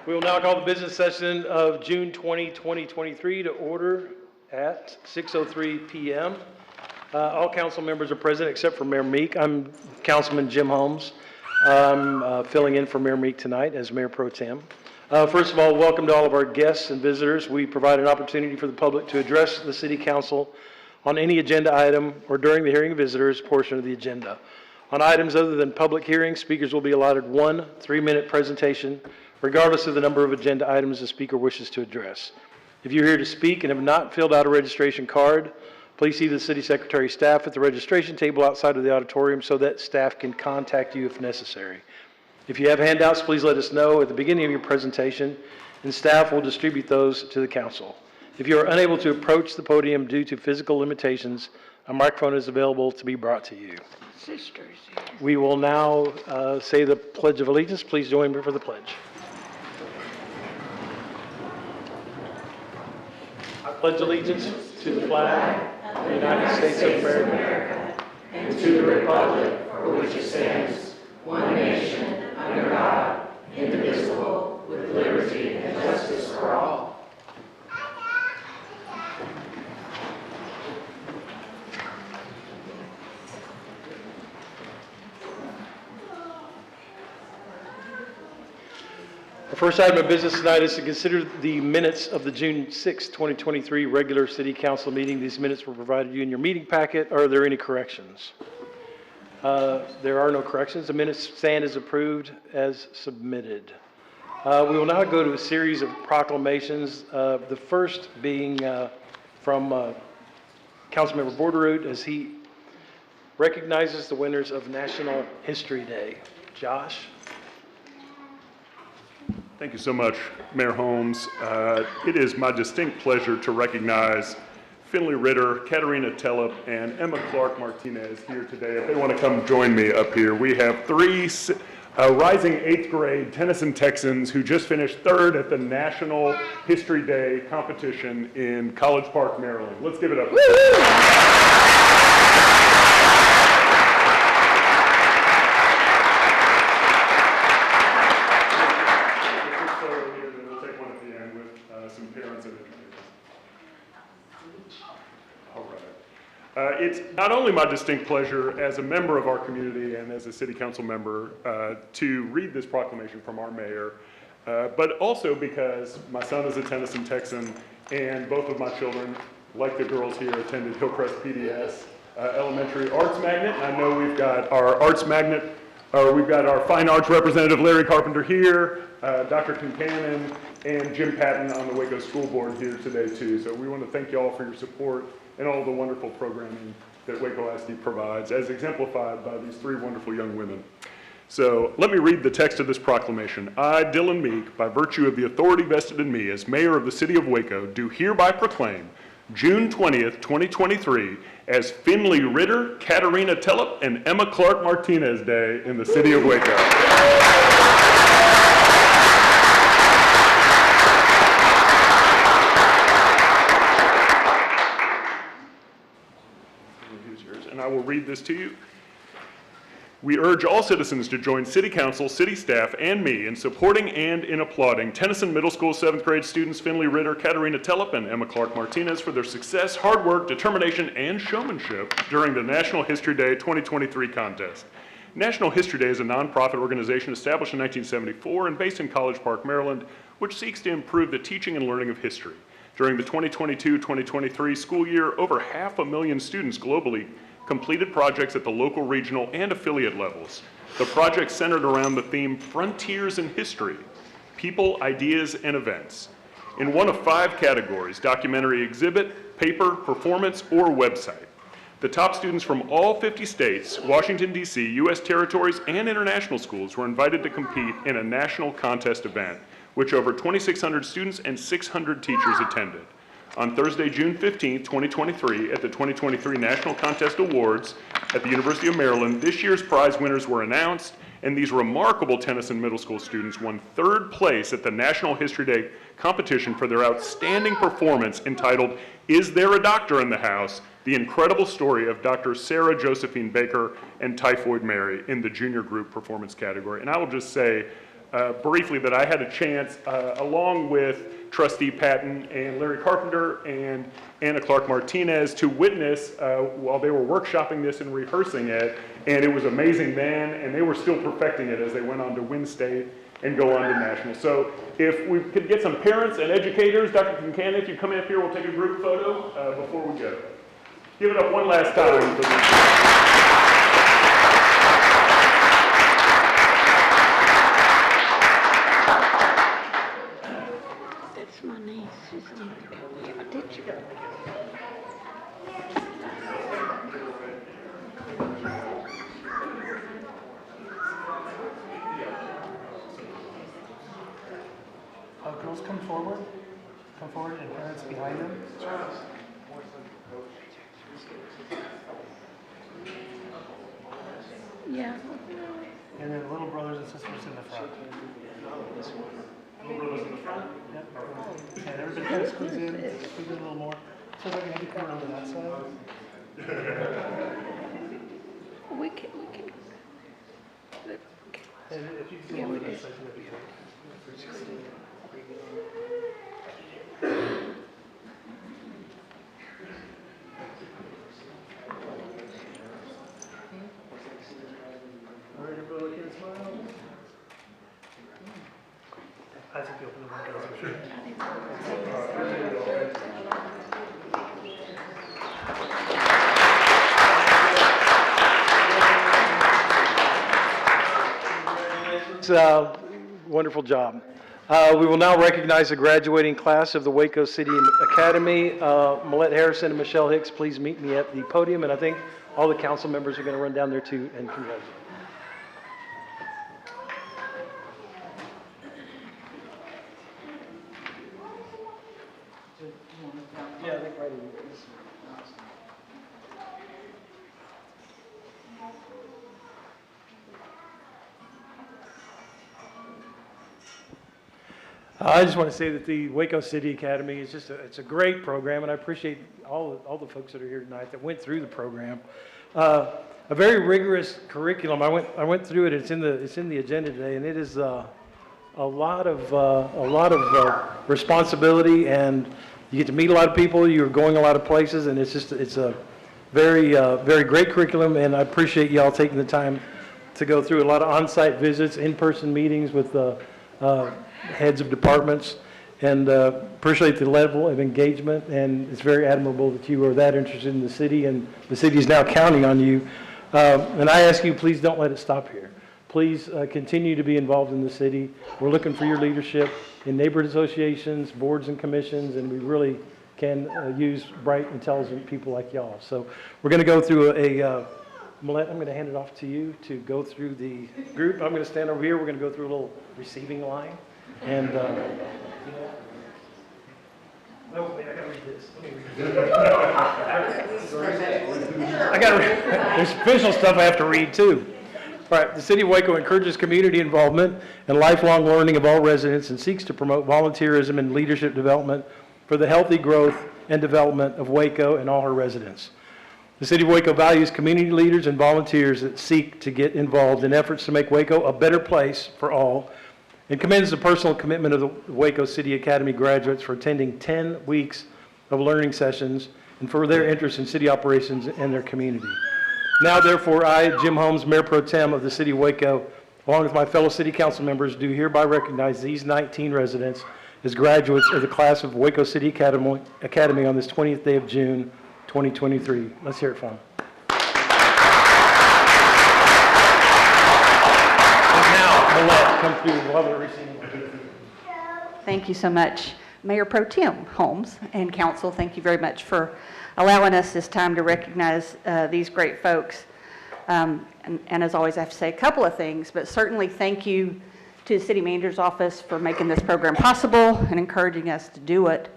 We will now call the business session of June 20, 2023 to order at 6:03 p.m. All council members are present except for Mayor Meek. I'm Councilman Jim Holmes. I'm filling in for Mayor Meek tonight as Mayor Pro Tem. First of all, welcome to all of our guests and visitors. We provide an opportunity for the public to address the City Council on any agenda item or during the hearing of visitors portion of the agenda. On items other than public hearings, speakers will be allotted 1 3-minute presentation, regardless of the number of agenda items the speaker wishes to address. If you're here to speak and have not filled out a registration card, please see the City Secretary staff at the registration table outside of the auditorium so that staff can contact you if necessary. If you have handouts, please let us know at the beginning of your presentation, and staff will distribute those to the council. If you are unable to approach the podium due to physical limitations, a microphone is available to be brought to you. Sisters. We will now say the Pledge of Allegiance. Please join me for the pledge. I pledge allegiance to the flag of the United States of America and to the republic for which it stands, one nation, under God, indivisible, with liberty and justice for all. The first item of business tonight is to consider the minutes of the June 6, 2023 regular City Council meeting. These minutes were provided you in your meeting packet. Are there any corrections? There are no corrections. The minutes stand as approved as submitted. We will now go to a series of proclamations, the first being from Councilmember Borderoot as he recognizes the winners of National History Day. Josh? Thank you so much, Mayor Holmes. It is my distinct pleasure to recognize Finley Ritter, Katarina Tellep, and Emma Clark Martinez here today. If they want to come join me up here, we have 3 rising 8th grade Tennyson Texans who just finished 3rd at the National History Day competition in College Park, Maryland. Let's give it up. It's not only my distinct pleasure as a member of our community and as a city council member to read this proclamation from our mayor, but also because my son is a Tennyson Texan and both of my children, like the girls here, attended Hillcrest PDS Elementary Arts Magnet. And I know we've got our Arts Magnet, we've got our Fine Arts representative Larry Carpenter here, Dr. Kincannon, and Jim Patton on the Waco School Board here today too. So we want to thank you all for your support and all the wonderful programming that Waco ISD provides, as exemplified by these 3 wonderful young women. So let me read the text of this proclamation. I, Dylan Meek, by virtue of the authority vested in me as mayor of the city of Waco, do hereby proclaim June 20th, 2023 as Finley Ritter, Katarina Tellep, and Emma Clark Martinez Day in the city of Waco. And I will read this to you. We urge all citizens to join City Council, City staff, and me in supporting and in applauding Tennyson Middle School 7th grade students Finley Ritter, Katarina Tellep, and Emma Clark Martinez for their success, hard work, determination, and showmanship during the National History Day 2023 contest. National History Day is a nonprofit organization established in 1974 and based in College Park, Maryland, which seeks to improve the teaching and learning of history. During the 2022-2023 school year, over 500,000 students globally completed projects at the local, regional, and affiliate levels. The project centered around the theme Frontiers in History, People, Ideas, and Events. In one of 5 categories, documentary exhibit, paper, performance, or website. The top students from all 50 states, Washington, D.C., U.S. territories, and international schools were invited to compete in a national contest event, which over 2,600 students and 600 teachers attended. On Thursday, June 15, 2023, at the 2023 National Contest Awards at the University of Maryland, this year's prize winners were announced, and these remarkable Tennyson Middle School students won 3rd place at the National History Day competition for their outstanding performance entitled, Is There a Doctor in the House? The Incredible Story of Dr. Sarah Josephine Baker and Typhoid Mary in the junior group performance category. And I will just say, briefly that I had a chance, along with Trustee Patton and Larry Carpenter and Anna Clark Martinez, to witness while they were workshopping this and rehearsing it. And it was amazing then, and they were still perfecting it as they went on to win state and go on to national. So if we could get some parents and educators, Dr. Kincannon, if you come up here, we'll take a group photo before we go. Give it up one last time. That's my niece. She's on the, yeah, did you? Girls come forward and parents behind them. Yeah. And then little brothers and sisters in the front. Little brothers in the front. Yep. And everybody kind of squeeze in a little more. So if I can have you come around to that side. We can. And if you can go on that side, that'd be great. All right, everybody look and smile. I think you'll open the windows for sure. It's a wonderful job. We will now recognize the graduating class of the Waco City Academy. Millette Harrison and Michelle Hicks, please meet me at the podium, and I think all the council members are going to run down there too and congratulate. Yeah, I think right in. I just want to say that the Waco City Academy is it's a great program, and I appreciate all the folks that are here tonight that went through the program. A very rigorous curriculum. I went through it. It's in the agenda today, and it is a lot of responsibility, and you get to meet a lot of people. You're going a lot of places, and it's a very great curriculum, and I appreciate y'all taking the time to go through a lot of on-site visits, in-person meetings with heads of departments, and appreciate the level of engagement, and it's very admirable that you are that interested in the city, and the city is now counting on you. And I ask you, please don't let it stop here. Please continue to be involved in the city. We're looking for your leadership in neighborhood associations, boards and commissions, and we really can use bright, intelligent people like y'all. So we're going to go through Millette, I'm going to hand it off to you to go through the group. I'm going to stand over here. We're going to go through a little receiving line. And, no, wait, I got to read this. There's official stuff I have to read too. All right, the City of Waco encourages community involvement and lifelong learning of all residents and seeks to promote volunteerism and leadership development for the healthy growth and development of Waco and all her residents. The City of Waco values community leaders and volunteers that seek to get involved in efforts to make Waco a better place for all, and commends the personal commitment of the Waco City Academy graduates for attending 10 weeks of learning sessions and for their interest in city operations and their community. Now, therefore, I, Jim Holmes, Mayor Pro Tem of the City of Waco, along with my fellow City Council members, do hereby recognize these 19 residents as graduates of the class of Waco City Academy on this 20th day of June, 2023. Let's hear it for them. And now, Millette, come through. We'll have a receiving. Thank you so much, Mayor Pro Tem Holmes and Council. Thank you very much for allowing us this time to recognize these great folks. And as always, I have to say a couple of things, but certainly thank you to the City Manager's Office for making this program possible and encouraging us to do it.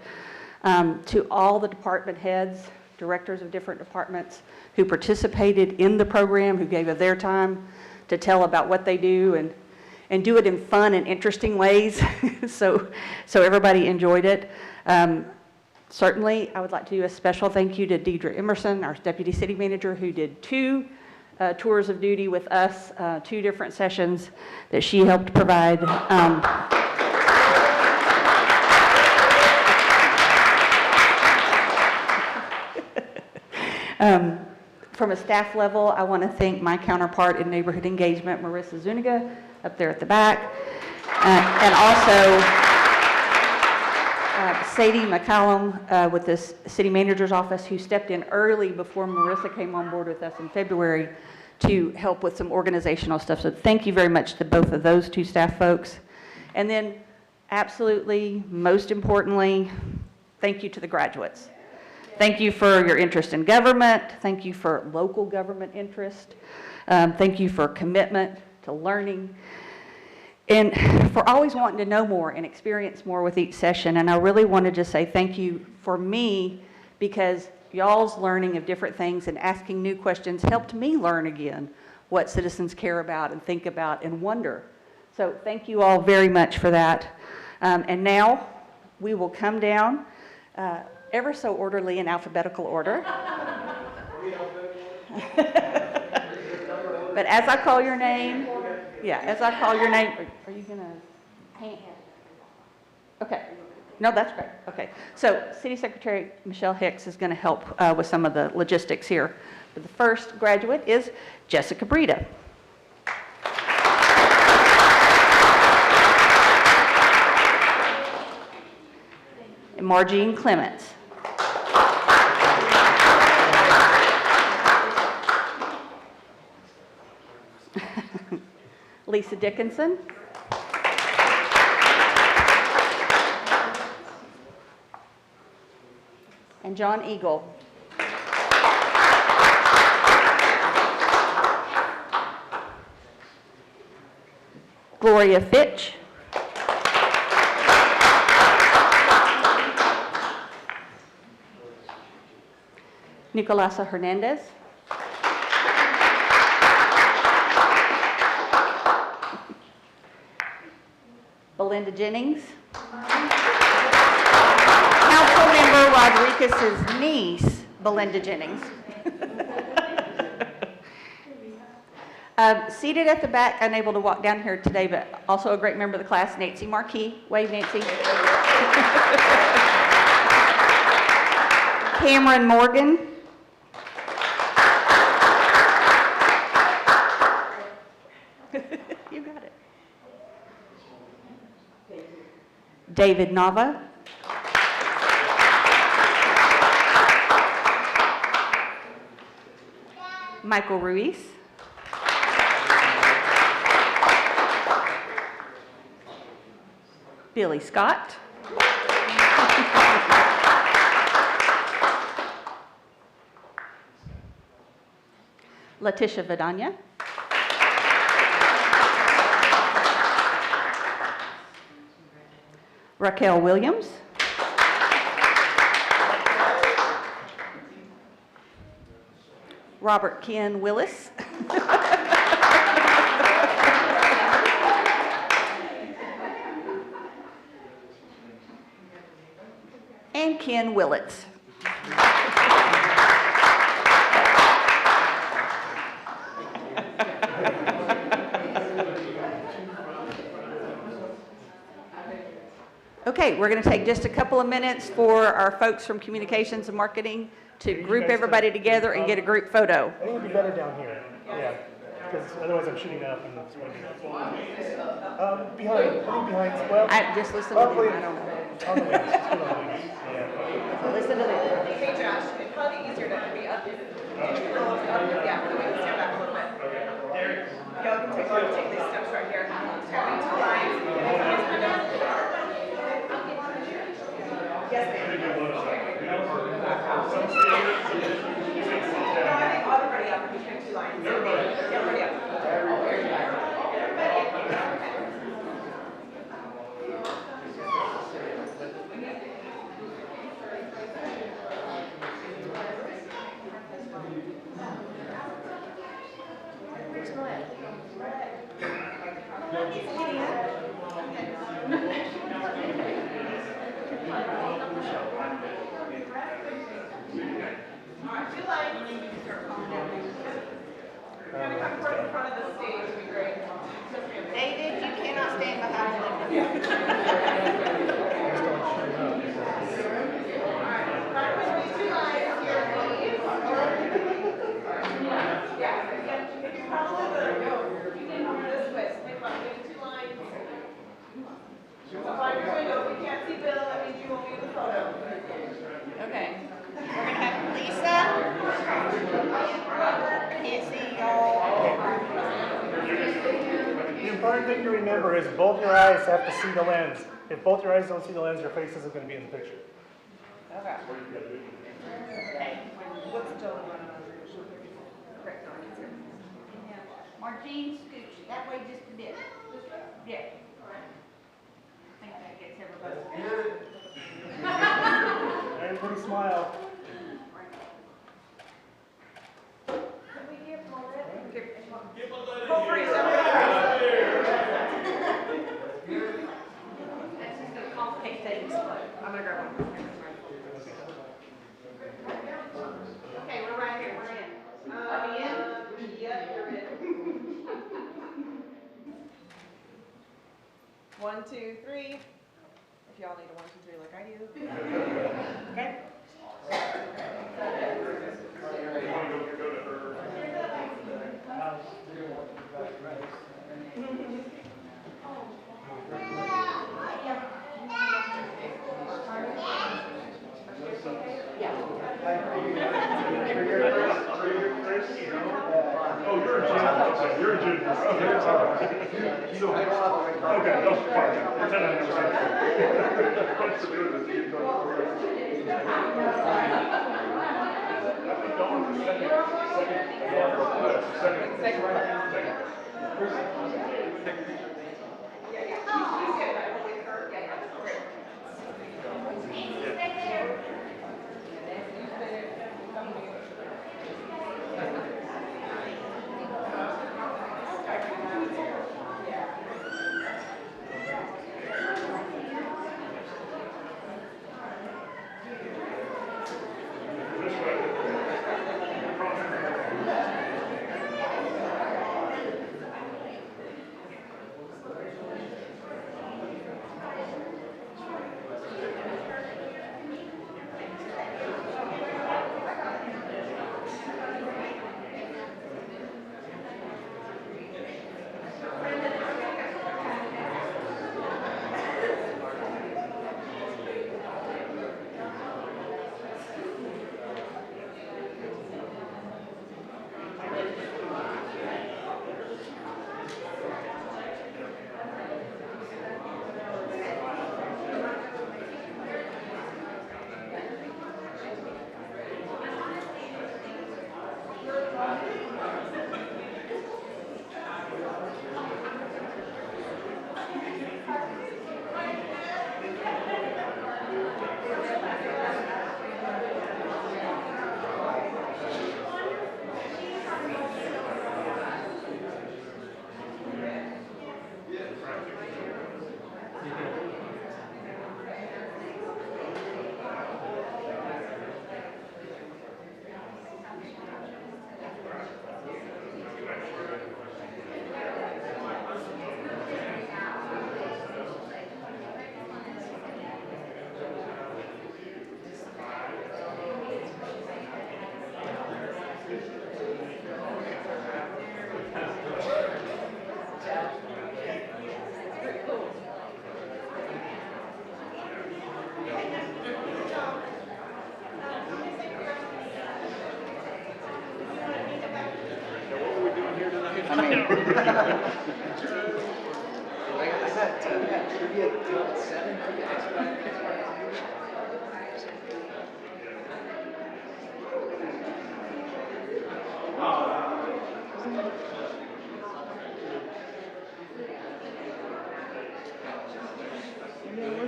To all the department heads, directors of different departments who participated in the program, who gave of their time to tell about what they do and do it in fun and interesting ways so everybody enjoyed it. Certainly, I would like to do a special thank you to Deidre Emerson, our Deputy City Manager, who did 2 tours of duty with us, 2 different sessions that she helped provide. From a staff level, I want to thank my counterpart in neighborhood engagement, Marissa Zuniga, up there at the back, and also Sadie McCallum with the city manager's office, who stepped in early before Marissa came on board with us in February to help with some organizational stuff. So thank you very much to both of those 2 staff folks. And then absolutely, most importantly, thank you to the graduates. Thank you for your interest in government. Thank you for local government interest. Thank you for commitment to learning, and for always wanting to know more and experience more with each session. And I really want to just say thank you for me, because y'all's learning of different things and asking new questions helped me learn again what citizens care about and think about and wonder. So thank you all very much for that. And now we will come down ever so orderly in alphabetical order. But as I call your name, as I call your name, are you going to hand? Okay. No, that's great. Okay. So City Secretary Michelle Hicks is going to help with some of the logistics here. But the first graduate is Jessica Breda. And Margine Clements. Lisa Dickinson. And John Eagle. Gloria Fitch. Nicolasa Hernandez. Belinda Jennings. Councilmember Rodriguez's niece, Belinda Jennings. Seated at the back, unable to walk down here today, but also a great member of the class, Nancy Marquis. Wave, Nancy. Cameron Morgan. You got it. David Nava. Michael Ruiz. Billy Scott. Letitia Vidania. Raquel Williams. Robert Ken Willis. And Ken Willits. Okay, we're going to take just a couple of minutes for our folks from communications and marketing to group everybody together and get a group photo. I think it'd be better down here. Yeah, because otherwise I'm shooting up and it's going to be behind. I think behind. Well, I just listen to them. probably I don't know. on the wings. Just put on the wings. Yeah. Listen to them. Hey Josh, it'd probably be easier to be up. Yeah, we can stand back a little bit. Y'all can take these steps right here. Turning to lines. Yes, ma'am. No, I think already up between 2 lines. Yeah, already up. to remember is both your eyes have to see the lens. If both your eyes don't see the lens, your face isn't going to be in the picture. Okay. Margene, scooch that way just a bit. Yeah. I think that gets everybody. Everybody smile. That's just gonna complicate things. I'm gonna grab one. Okay, we're right here, we're in. Are we in? Yeah, you're in. 1, 2, 3. If y'all need a 1, 2, 3 like I do. Okay. Oh, you're a junior. Okay, you're a junior. Okay, so, okay, no, fine. Pretend I never said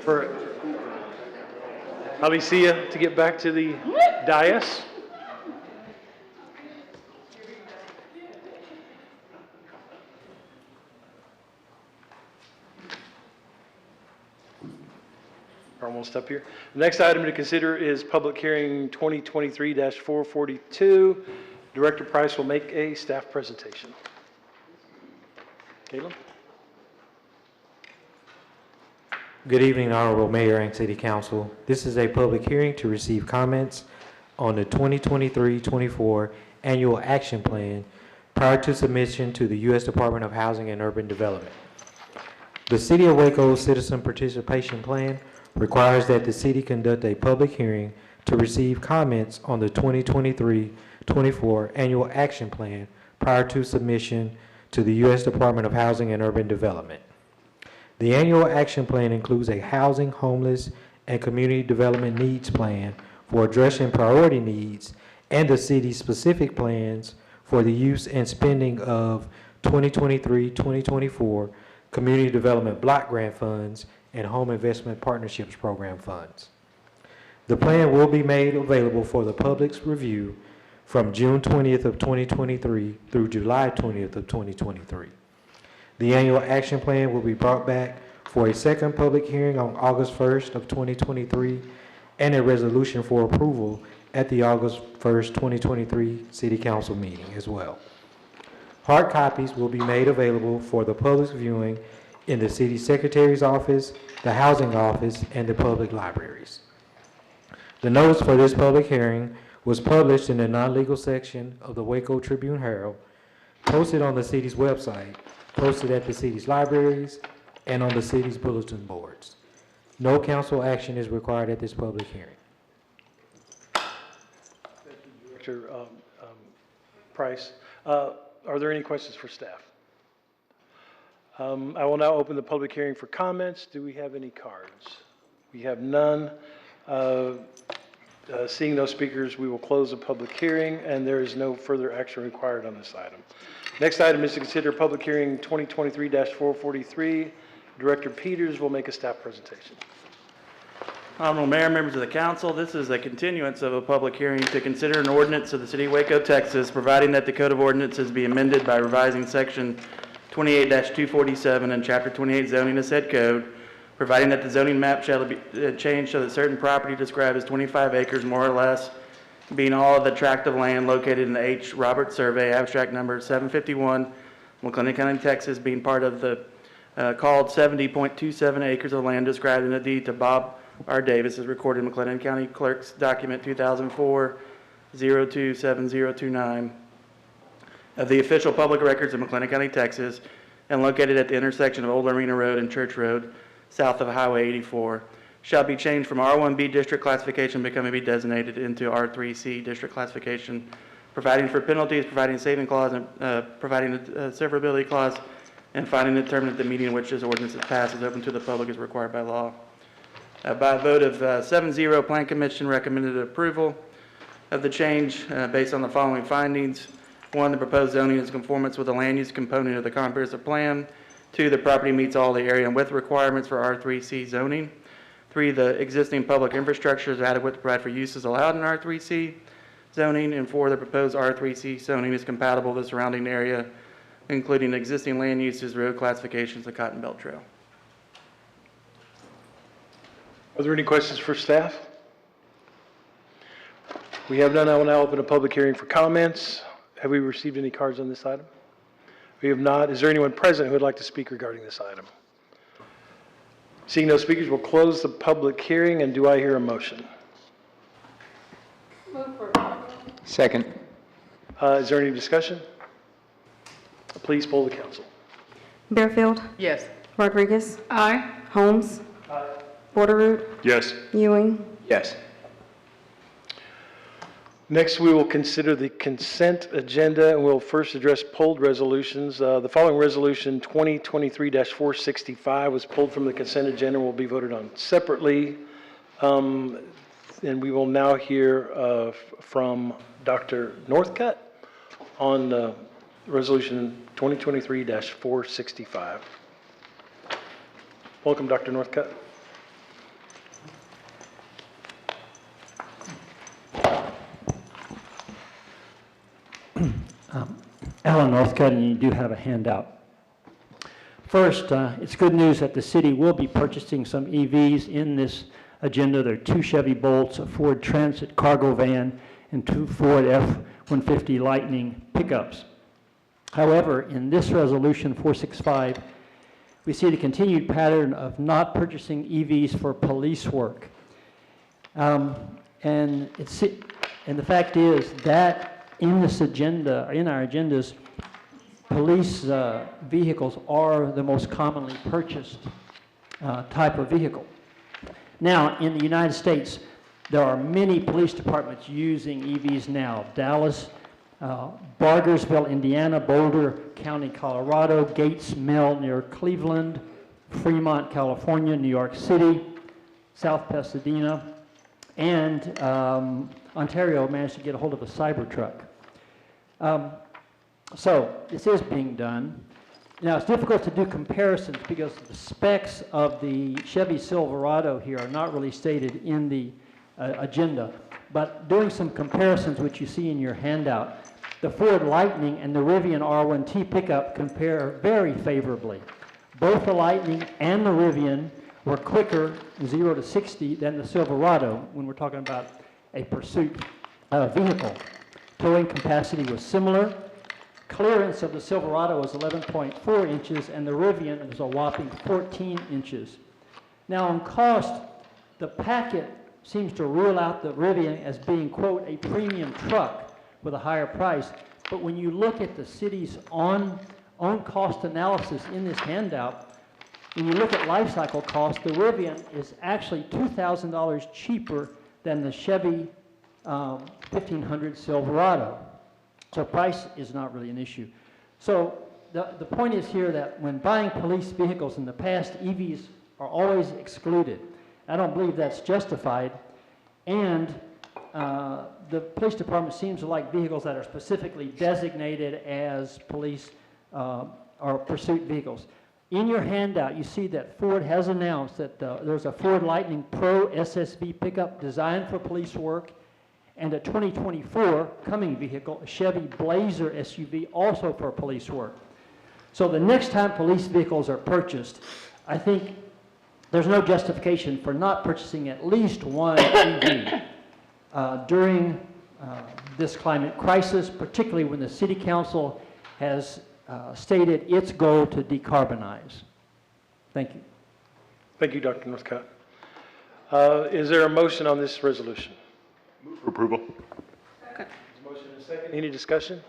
For Alicia to get back to the dais. We're almost up here. The next item to consider is public hearing 2023-442. Director Price will make a staff presentation. Caleb? Good evening, Honorable Mayor and City Council. This is a public hearing to receive comments on the 2023-24 Annual Action Plan prior to submission to the U.S. Department of Housing and Urban Development. The City of Waco's Citizen Participation Plan requires that the city conduct a public hearing to receive comments on the 2023-24 Annual Action Plan prior to submission to the U.S. Department of Housing and Urban Development. The annual action plan includes a housing, homeless, and community development needs plan for addressing priority needs and the city's specific plans for the use and spending of 2023-2024 Community Development Block Grant Funds and Home Investment Partnerships Program funds. The plan will be made available for the public's review from June 20th of 2023 through July 20th of 2023. The annual action plan will be brought back for a second public hearing on August 1st of 2023 and a resolution for approval at the August 1st, 2023 City Council meeting as well. Hard copies will be made available for the public's viewing in the City Secretary's office, the Housing Office, and the public libraries. The notice for this public hearing was published in the non-legal section of the Waco Tribune Herald, posted on the city's website, posted at the city's libraries, and on the city's bulletin boards. No council action is required at this public hearing. Director Price. Are there any questions for staff? I will now open the public hearing for comments. Do we have any cards? We have none. Seeing no speakers, we will close the public hearing, and there is no further action required on this item. Next item is to consider public hearing 2023-443. Director Peters will make a staff presentation. Honorable Mayor, members of the council, this is a continuance of a public hearing to consider an ordinance of the City of Waco, Texas, providing that the Code of Ordinances be amended by revising Section 28-247 and Chapter 28 zoning of said code, providing that the zoning map shall be changed so that certain property described as 25 acres more or less, being all of the tract of land located in the H. Roberts Survey, abstract number 751, McLennan County, Texas, being part of the called 70.27 acres of land described in a deed to Bob R. Davis, is recorded in McLennan County Clerk's document 2004-027029 of the official public records of McLennan County, Texas, and located at the intersection of Old Arena Road and Church Road, south of Highway 84, shall be changed from R1B district classification becoming be designated into R3C district classification, providing for penalties, providing a saving clause, and providing a severability clause, and finding and determining that the meeting in which this ordinance is passed is open to the public as required by law. By a vote of 7-0, Plan Commission recommended approval of the change based on the following findings. 1, the proposed zoning is in conformance with the land use component of the comprehensive plan. 2, the property meets all the area and width requirements for R3C zoning. 3, the existing public infrastructure is adequate to provide for uses allowed in R3C zoning. And 4, the proposed R3C zoning is compatible with the surrounding area, including existing land uses, road classifications, the Cotton Belt Trail. Are there any questions for staff? We have none. I will now open a public hearing for comments. Have we received any cards on this item? We have not. Is there anyone present who would like to speak regarding this item? Seeing no speakers, we'll close the public hearing, and do I hear a motion? Second. Is there any discussion? Please poll the council. Bearfield? Yes. Rodriguez? Aye. Holmes? Borderoot? Yes. Ewing? Yes. Next, we will consider the consent agenda, and we'll first address pulled resolutions. The following resolution, 2023-465, was pulled from the consent agenda and will be voted on separately. And we will now hear from Dr. Northcutt on resolution 2023-465. Welcome, Dr. Northcutt. Alan Northcutt, and you do have a handout. First, it's good news that the city will be purchasing some EVs in this agenda. There are 2 Chevy Bolts, a Ford Transit cargo van, and 2 Ford F-150 Lightning pickups. However, in this resolution 465, we see the continued pattern of not purchasing EVs for police work. And the fact is that in this agenda, in our agendas, police vehicles are the most commonly purchased type of vehicle. Now, in the United States, there are many police departments using EVs now. Dallas, Bargersville, Indiana, Boulder County, Colorado, Gates Mill near Cleveland, Fremont, California, New York City, South Pasadena, and Ontario managed to get a hold of a Cybertruck. So this is being done. Now, it's difficult to do comparisons because the specs of the Chevy Silverado here are not really stated in the agenda. But doing some comparisons, which you see in your handout, the Ford Lightning and the Rivian R1T pickup compare very favorably. Both the Lightning and the Rivian were quicker, 0 to 60, than the Silverado when we're talking about a pursuit vehicle. Towing capacity was similar. Clearance of the Silverado was 11.4 inches, and the Rivian was a whopping 14 inches. Now, on cost, the packet seems to rule out the Rivian as being, quote, a premium truck with a higher price. But when you look at the city's on-cost analysis in this handout, when you look at life cycle cost, the Rivian is actually $2,000 cheaper than the Chevy 1500 Silverado. So price is not really an issue. So the point is here that when buying police vehicles in the past, EVs are always excluded. I don't believe that's justified. And the police department seems to like vehicles that are specifically designated as police or pursuit vehicles. In your handout, you see that Ford has announced that there's a Ford Lightning Pro SSV pickup designed for police work, and a 2024 coming vehicle, a Chevy Blazer SUV, also for police work. So the next time police vehicles are purchased, I think there's no justification for not purchasing at least one EV during this climate crisis, particularly when the City Council has stated its goal to decarbonize. Thank you. Thank you, Dr. Northcott. Is there a motion on this resolution? Move for approval. Motion and a second. Any discussion?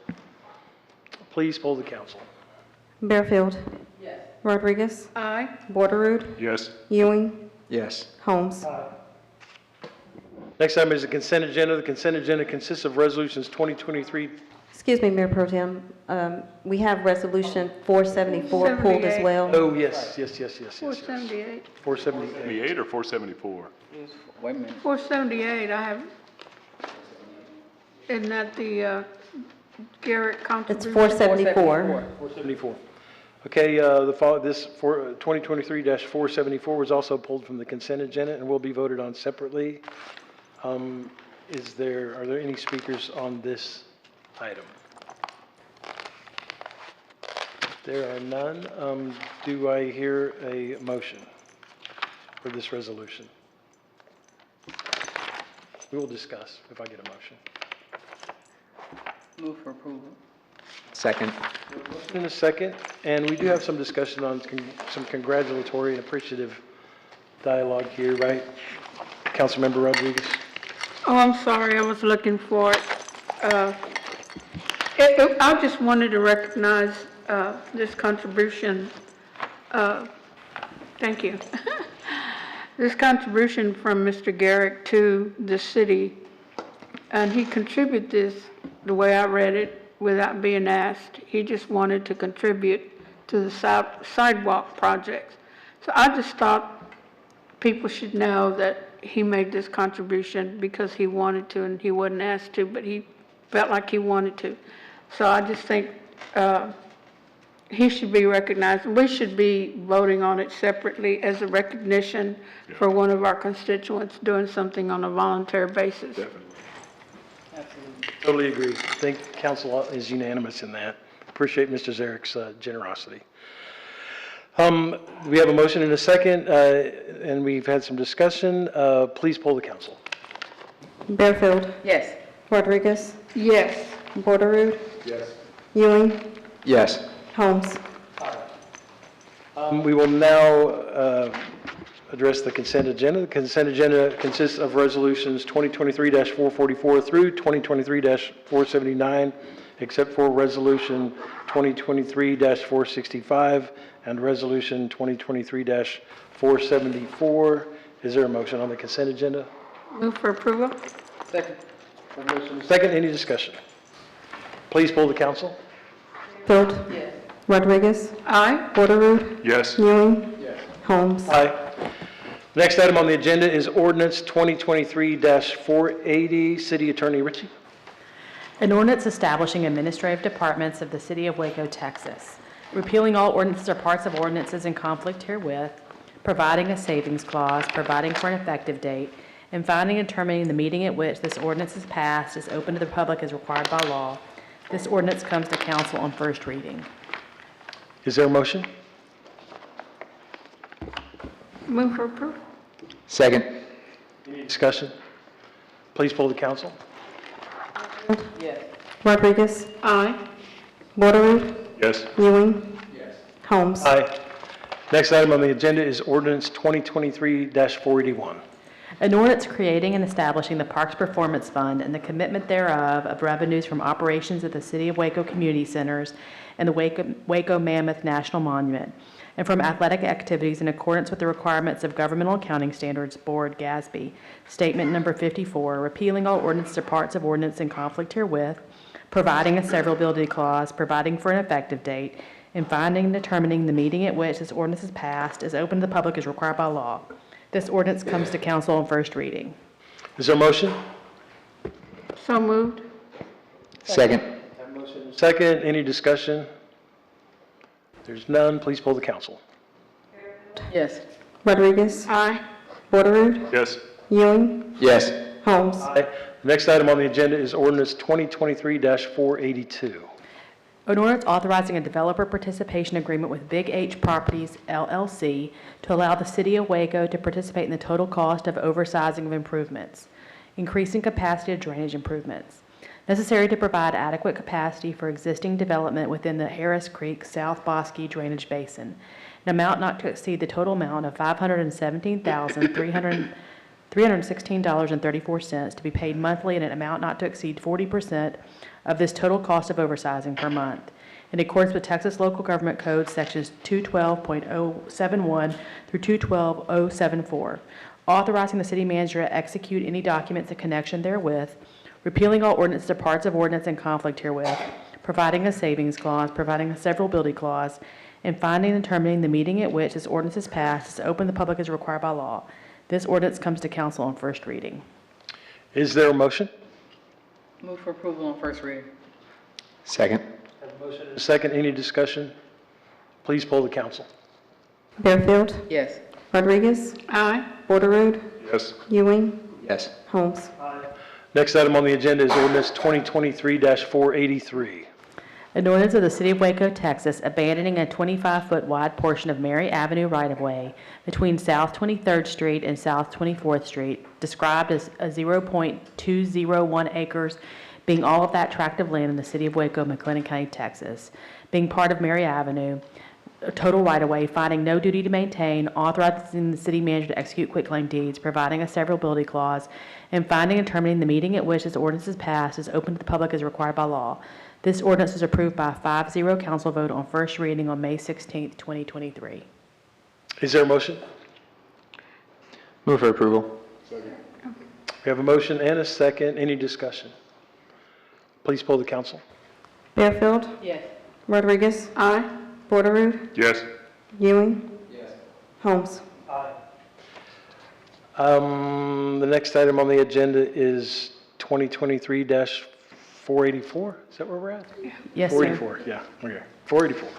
Please poll the council. Bearfield. Yes. Rodriguez. Aye. Borderood. Yes. Ewing. Yes. Holmes. Next item is the consent agenda. The consent agenda consists of resolutions 2023. Excuse me, Mayor Pro Tem. We have Resolution 474 pulled as well. Oh, yes. 478. 478. 78 or 474? Wait a minute. 478, I have, isn't that the Garrett It's contribution? 474. 474. Okay, this 2023-474 was also pulled from the consent agenda and will be voted on separately. Are there any speakers on this item? There are none. Do I hear a motion for this resolution? We will discuss if I get a motion. Move for approval. Second. In a second, and we do have some discussion on some congratulatory and appreciative dialogue here, right? Councilmember Rodriguez. Oh, I'm sorry, I was looking for it. I just wanted to recognize this contribution. Thank you. This contribution from Mr. Garrett to the city, and he contributed this, the way I read it, without being asked. He just wanted to contribute to the sidewalk projects. So I just thought people should know that he made this contribution because he wanted to, and he wasn't asked to, but he felt like he wanted to. So I just think he should be recognized. We should be voting on it separately as a recognition for one of our constituents doing something on a voluntary basis. Definitely. Totally agree. I think council is unanimous in that. Appreciate Mr. Zarek's generosity. We have a motion and a second, and we've had some discussion. Please poll the council. Bearfield. Yes. Rodriguez. Yes. Borderood. Yes. Ewing. Yes. Holmes. We will now address the consent agenda. The consent agenda consists of resolutions 2023-444 through 2023-479, except for resolution 2023-465 and resolution 2023-474. Is there a motion on the consent agenda? Move for approval? Second, any discussion? Please poll the council. Bearfield. Yes. Rodriguez. Aye. Borderood. Yes. Ewing. Holmes. Aye. Next item on the agenda is ordinance 2023-480. City Attorney Ritchie. An ordinance establishing administrative departments of the City of Waco, Texas, repealing all ordinances or parts of ordinances in conflict herewith, providing a savings clause, providing for an effective date, and finding and terminating the meeting at which this ordinance is passed is open to the public as required by law. This ordinance comes to council on first reading. Is there a motion? Move for approval. Second. Any discussion? Please poll the council. Rodriguez. Aye. Borderoux. Yes. Ewing. Holmes. Aye. Next item on the agenda is ordinance 2023-481. An ordinance creating and establishing the Parks Performance Fund and the commitment thereof of revenues from operations at the City of Waco Community Centers and the Waco Mammoth National Monument, and from athletic activities in accordance with the requirements of Governmental Accounting Standards Board, GASB, Statement Number 54, repealing all ordinances or parts of ordinance in conflict herewith, providing a severability clause, providing for an effective date, and finding and determining the meeting at which this ordinance is passed is open to the public as required by law. This ordinance comes to council on first reading. Is there a motion? So moved. Second. Second. Any discussion? If there's none, please poll the council. Yes. Rodriguez. Aye. Borderoux. Yes. Ewing. Yes. Holmes. Aye. The next item on the agenda is ordinance 2023-482. An ordinance authorizing a developer participation agreement with Big H Properties LLC to allow the City of Waco to participate in the total cost of oversizing of improvements, increasing capacity of drainage improvements, necessary to provide adequate capacity for existing development within the Harris Creek South Bosque Drainage Basin, an amount not to exceed the total amount of $517,316.34 to be paid monthly, and an amount not to exceed 40% of this total cost of oversizing per month, in accordance with Texas Local Government Code Sections 212.071 through 212.074, authorizing the city manager to execute any documents in connection therewith, repealing all ordinances or parts of ordinance in conflict herewith, providing a savings clause, providing a severability clause, and finding and determining the meeting at which this ordinance is passed is open to the public as required by law. This ordinance comes to council on first reading. Is there a motion? Move for approval on first reading. Second. Second. Any discussion? Please poll the council. Bearfield. Yes. Rodriguez. Aye. Borderoux. Yes. Ewing. Yes. Holmes. Next item on the agenda is ordinance 2023-483. An ordinance of the City of Waco, Texas, abandoning a 25-foot wide portion of Mary Avenue right-of-way between South 23rd Street and South 24th Street, described as a 0.201 acres, being all of that tract of land in the City of Waco, McLennan County, Texas, being part of Mary Avenue, a total right-of-way, finding no duty to maintain, authorizing the city manager to execute quitclaim deeds, providing a severability clause, and finding and terminating the meeting at which this ordinance is passed is open to the public as required by law. This ordinance was approved by a 5-0 council vote on first reading on May 16th, 2023. Is there a motion? Move for approval. We have a motion and a second. Any discussion? Please poll the council. Bearfield. Yes. Rodriguez. Aye. Borderoux. Yes. Ewing. Holmes. The next item on the agenda is 2023-484. Is that where we're at? Yes, sir. 484, yeah, okay. 484.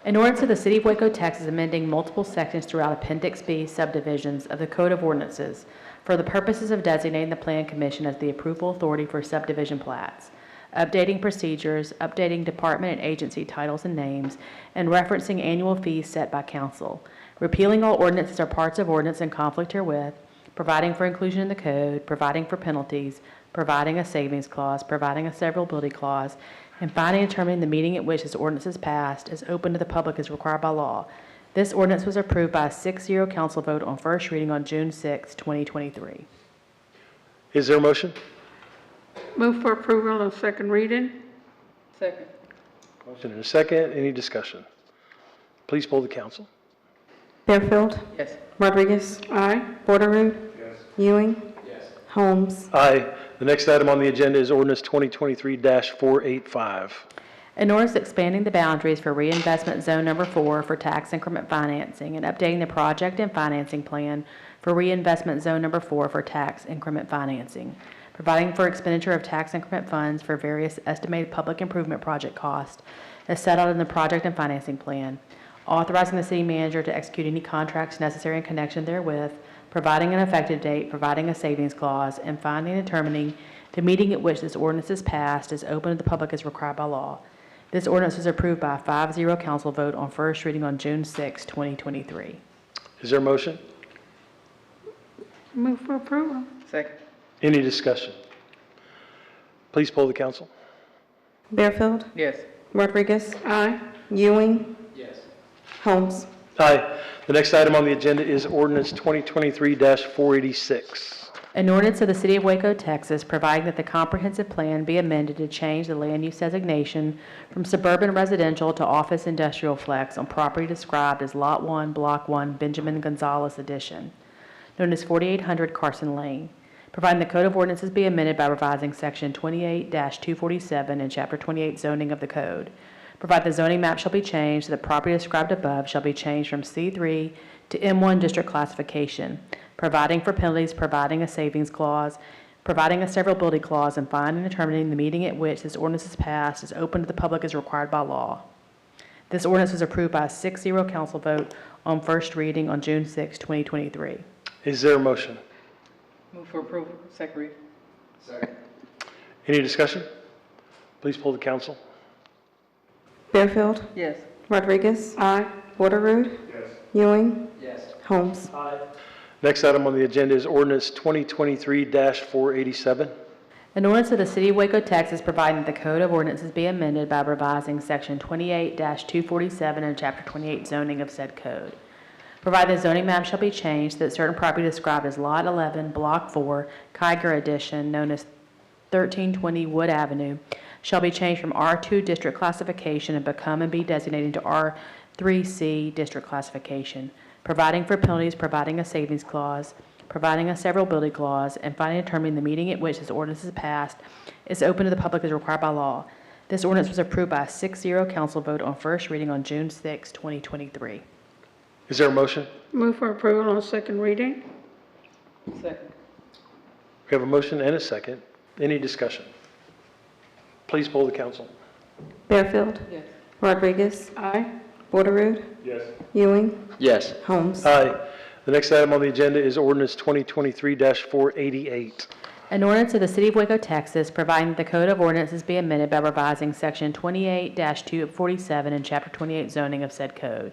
An ordinance of the City of Waco, Texas, amending multiple sections throughout Appendix B subdivisions of the Code of Ordinances for the purposes of designating the Plan Commission as the approval authority for subdivision plats, updating procedures, updating department and agency titles and names, and referencing annual fees set by council, repealing all ordinances or parts of ordinance in conflict herewith, providing for inclusion in the code, providing for penalties, providing a savings clause, providing a severability clause, and finding and determining the meeting at which this ordinance is passed is open to the public as required by law. This ordinance was approved by a 6-0 council vote on first reading on June 6, 2023. Is there a motion? Move for approval on second reading. Second. Motion and a second. Any discussion? Please poll the council. Bearfield. Yes. Rodriguez. Aye. Borderoux. Ewing. Holmes. Aye. The next item on the agenda is ordinance 2023-485. An ordinance expanding the boundaries for reinvestment zone number 4 for tax increment financing and updating the project and financing plan for reinvestment zone number 4 for tax increment financing, providing for expenditure of tax increment funds for various estimated public improvement project costs as set out in the project and financing plan, authorizing the city manager to execute any contracts necessary in connection therewith, providing an effective date, providing a savings clause, and finding and determining the meeting at which this ordinance is passed is open to the public as required by law. This ordinance was approved by a 5-0 council vote on first reading on June 6, 2023. Is there a motion? Move for approval. Second. Any discussion? Please poll the council. Bearfield, Yes. Rodriguez, Aye. Ewing, Yes. Holmes. Aye. The next item on the agenda is ordinance 2023-486. An ordinance of the City of Waco, Texas, providing that the comprehensive plan be amended to change the land use designation from suburban residential to office industrial flex on property described as Lot 1, Block 1, Benjamin Gonzalez Edition, known as 4800 Carson Lane, providing the Code of Ordinances be amended by revising Section 28-247 and Chapter 28 zoning of the Code. Provide the zoning map shall be changed so the property described above shall be changed from C3 to M1 district classification, providing for penalties, providing a savings clause, providing a severability clause, and finding and determining the meeting at which this ordinance is passed is open to the public as required by law. This ordinance was approved by a 6-0 council vote on first reading on June 6, 2023. Is there a motion? Move for approval. Second reading. Second. Any discussion? Please poll the council. Bearfield, Yes. Rodriguez, Aye. Waterroot, Yes. Ewing, Yes. Holmes. Next item on the agenda is ordinance 2023-487. An ordinance of the City of Waco, Texas, providing that the Code of Ordinances be amended by revising Section 28-247 and Chapter 28 zoning of said code. Provide the zoning map shall be changed so that certain property described as Lot 11, Block 4, Kiger Edition, known as 1320 Wood Avenue, shall be changed from R2 district classification and become and be designated to R3C district classification, providing for penalties, providing a savings clause, providing a severability clause, and finally determining the meeting at which this ordinance is passed is open to the public as required by law. This ordinance was approved by a 6-0 council vote on first reading on June 6, 2023. Is there a motion? Move for approval on second reading. Second. We have a motion and a second. Any discussion? Please poll the council. Bearfield, Yes. Rodriguez, Aye. Waterroot, Yes. Ewing, Yes. Holmes. Aye. The next item on the agenda is ordinance 2023-488. An ordinance of the City of Waco, Texas, providing that the Code of Ordinances be amended by revising Section 28-247 and Chapter 28 zoning of said code.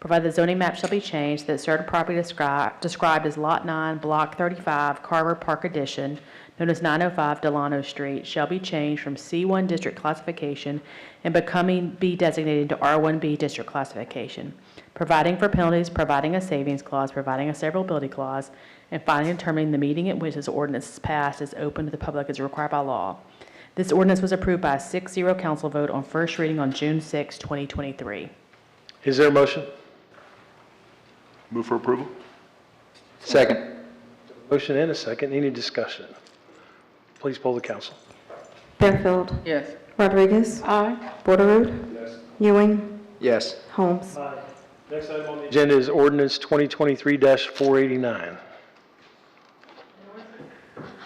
Provide the zoning map shall be changed so that certain property described as Lot 9, Block 35, Carver Park Edition, known as 905 Delano Street, shall be changed from C1 district classification and be designated to R1B district classification, providing for penalties, providing a savings clause, providing a severability clause, and finally determining the meeting at which this ordinance is passed is open to the public as required by law. This ordinance was approved by a 6-0 council vote on first reading on June 6, 2023. Is there a motion? Move for approval? Second. Motion and a second. Any discussion? Please poll the council. Bearfield, Yes. Rodriguez, Aye. Waterroot, Ewing, Yes. Holmes. Next item on the agenda is ordinance 2023-489.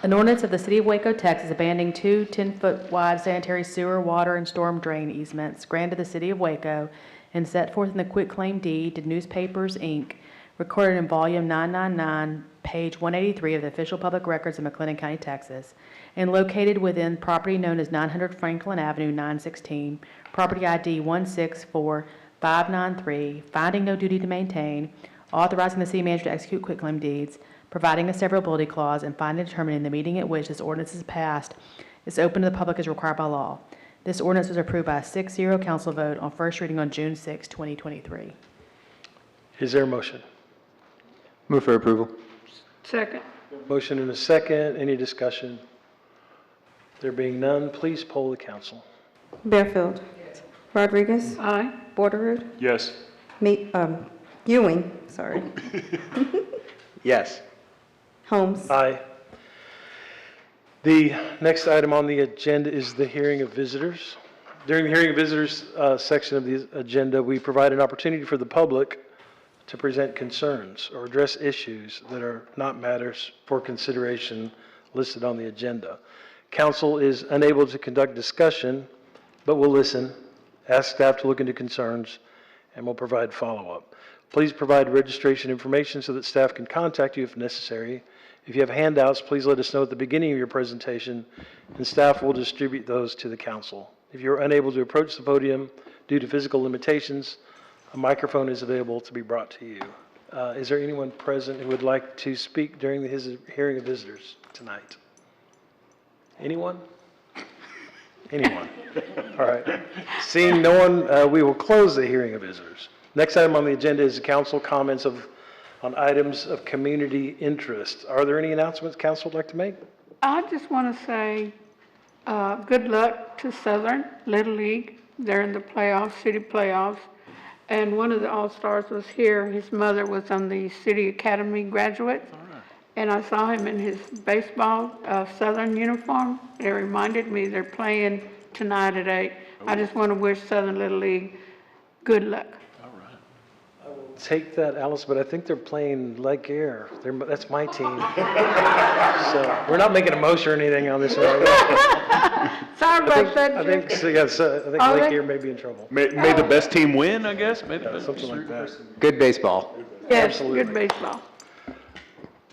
An ordinance of the City of Waco, Texas, abandoning two 10-foot wide sanitary sewer, water, and storm drain easements granted the City of Waco and set forth in the quitclaim deed to Newspapers, Inc., recorded in Volume 999, page 183 of the Official Public Records of McLennan County, Texas, and located within property known as 900 Franklin Avenue, 916, property ID 164593, finding no duty to maintain, authorizing the city manager to execute quitclaim deeds, providing a severability clause, and finding and determining the meeting at which this ordinance is passed is open to the public as required by law. This ordinance was approved by a 6-0 council vote on first reading on June 6, 2023. Is there a motion? Move for approval. Second. Motion and a second. Any discussion? There being none, please poll the council. Bearfield, Rodriguez, Aye. Waterroot, Yes. Ewing, sorry, Yes. Holmes. Aye. The next item on the agenda is the hearing of visitors. During the hearing of visitors section of the agenda, we provide an opportunity for the public to present concerns or address issues that are not matters for consideration listed on the agenda. Council is unable to conduct discussion, but will listen, ask staff to look into concerns, and will provide follow-up. Please provide registration information so that staff can contact you if necessary. If you have handouts, please let us know at the beginning of your presentation, and staff will distribute those to the council. If you're unable to approach the podium due to physical limitations, a microphone is available to be brought to you. Is there anyone present who would like to speak during the hearing of visitors tonight? Anyone? Anyone? All right. Seeing no one, we will close the hearing of visitors. Next item on the agenda is the council comments on items of community interest. Are there any announcements council would like to make? I just want to say, good luck to Southern Little League. They're in the playoffs, city playoffs. And one of the All-Stars was here. His mother was on the City Academy graduate. And I saw him in his baseball Southern uniform. It reminded me they're playing tonight at 8. I just want to wish Southern Little League good luck. I will take that, Alice, but I think they're playing Lake Air. That's my team. So we're not making a motion or anything on this one. Sorry about that, I Jim. think, yes, I think Lake Air may be in trouble. May the best team win, I guess? Something like that. Good baseball. Yes, Absolutely. good baseball.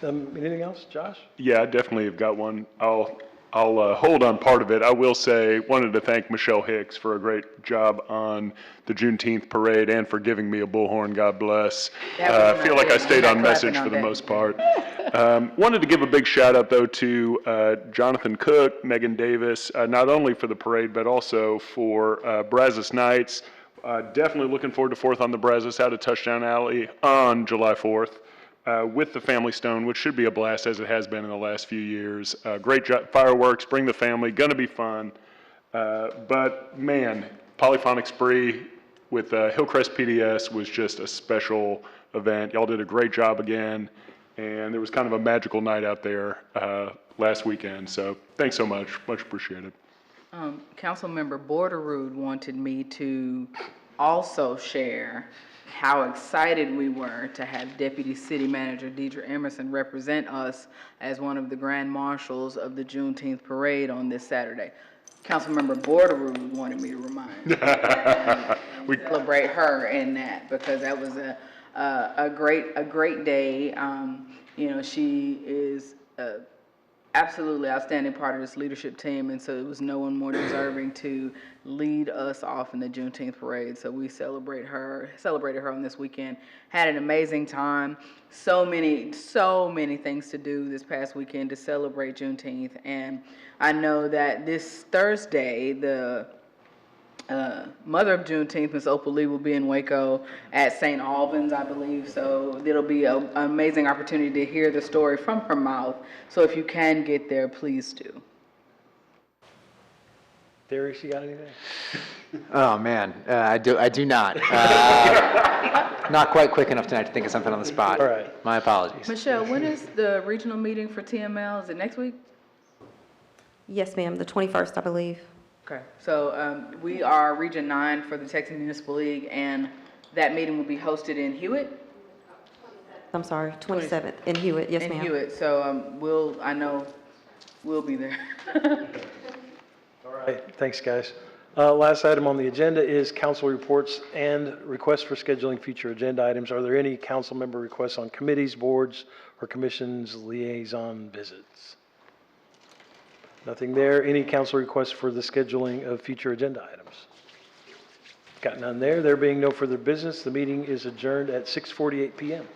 Anything else, Josh? Yeah, I definitely have got one. I'll hold on part of it. I will say, wanted to thank Michelle Hicks for a great job on the Juneteenth parade and for giving me a bullhorn. God bless. I feel like I stayed on message for the most part. Wanted to give a big shout out though to Jonathan Cook, Megan Davis, not only for the parade but also for Brazos Nights. Definitely looking forward to 4th on the Brazos out at Touchdown Alley on July 4th. With the Family Stone, which should be a blast as it has been in the last few years. Great job, fireworks, bring the family, gonna be fun. But man, Polyphonic Spree with Hillcrest PDS was just a special event. Y'all did a great job again, and there was kind of a magical night out there last weekend. So thanks so much, much appreciated. Councilmember Borderood wanted me to also share how excited we were to have Deputy City Manager Deidre Emerson represent us as one of the Grand Marshals of the Juneteenth Parade on this Saturday. Councilmember Borderood wanted me to remind you. We celebrate her in that because that was a great day. You know, she is absolutely outstanding part of this leadership team, and so it was no one more deserving to lead us off in the Juneteenth parade. So we celebrated her on this weekend. Had an amazing time. So many things to do this past weekend to celebrate Juneteenth, and I know that this Thursday the mother of Juneteenth, Ms. Opal Lee, will be in Waco at St. Albans, I believe. So it'll be an amazing opportunity to hear the story from her mouth. So if you can get there, please do. Darius, you got anything? Oh, man, I do not. Not quite quick enough tonight to think of something on the spot. All right. My apologies. Michelle, when is the regional meeting for TML? Is it next week? Yes, ma'am, the 21st, I believe. Okay, so we are Region 9 for the Texas Municipal League, and that meeting will be hosted in Hewitt? I'm sorry, 27th in Hewitt, yes, ma'am. In Hewitt, so I know we'll be there. All right, thanks, guys. Last item on the agenda is council reports and requests for scheduling future agenda items. Are there any council member requests on committees, boards, or commissions liaison visits? Nothing there. Any council requests for the scheduling of future agenda items? Got none there. There being no further business, the meeting is adjourned at 6:48 p.m.